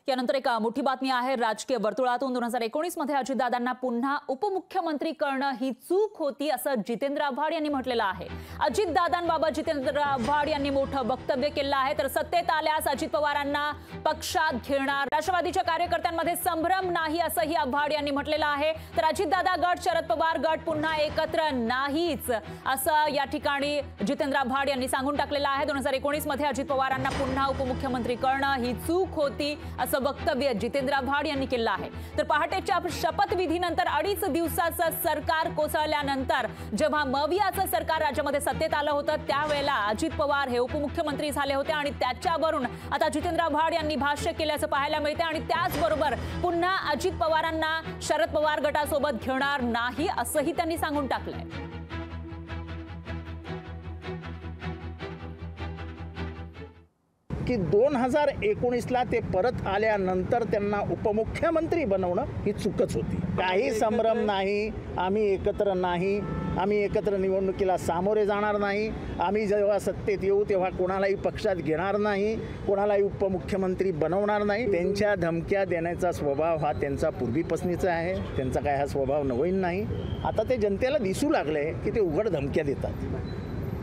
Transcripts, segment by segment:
यानंतर एक मोठी बातमी आहे राजकीय वर्तुळातून 2019 मध्ये अजितदादांना पुन्हा उपमुख्यमंत्री करणं ही चूक होती असं जितेंद्र आव्हाड यांनी म्हटलेलं आहे। अजितदादांबाबत जितेंद्र आव्हाड यांनी मोठं वक्तव्य केलं आहे। तर सत्तेत आल्यास अजित पवारांना पक्षात घेणार, राष्ट्रवादीच्या कार्यकर्त्यांमध्ये संभ्रम नाही असंही आव्हाड यांनी म्हटलेलं आहे। तर अजितदादा गट शरद पवार गट पुन्हा एकत्र नाहीच असं या ठिकाणी जितेंद्र आव्हाड यांनी सांगून टाकलेलं आहे। 2019 मध्ये अजित पवारांना पुन्हा उपमुख्यमंत्री करणं ही चूक होती असं वक्तव्य जितेंद्र आव्हाड यांनी केलं आहे। तर पहाटेच्या शपथविधीनंतर 2.5 दिवसाचं सरकार कोसळल्यानंतर जेव्हा मवियाचं सरकार राज्यामध्ये सत्तेत आलं होतं त्यावेळेला अजित पवार हे उपमुख्यमंत्री झाले होते आणि त्याच्यावरून आता जितेंद्र आव्हाड यांनी भाष्य केल्याचं पाहायला मिळते। आणि त्याचबरोबर पुन्हा अजित पवारांना शरद पवार गटासोबत घेणार नाही असंही त्यांनी सांगून टाकलंय। की 2019ला ते परत आल्यानंतर त्यांना उपमुख्यमंत्री बनवणं ही चूकच होती। काही संभ्रम नाही, आम्ही एकत्र नाही, आम्ही एकत्र निवडणुकीला सामोरे जाणार नाही, आम्ही जेव्हा सत्तेत येऊ तेव्हा कोणालाही पक्षात घेणार नाही, कोणालाही उपमुख्यमंत्री बनवणार नाही। त्यांच्या धमक्या देण्याचा स्वभाव हा त्यांचा पूर्वीपासूनचा आहे, त्यांचा काय हा स्वभाव नवीन नाही। आता ते जनतेला दिसू लागले की ते उघड धमक्या देतात।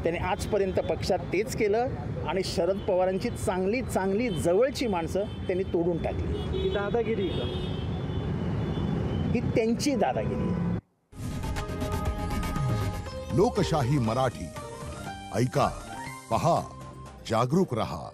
त्यांनी आजपर्यंत पक्षात तेच केलं आणि शरद पवारांची चांगली जवळची माणसं त्यांनी तोडून टाकली। ही दादागिरी का? ही त्यांची दादागिरी। लोकशाही मराठी ऐका, पहा, जागरूक रहा।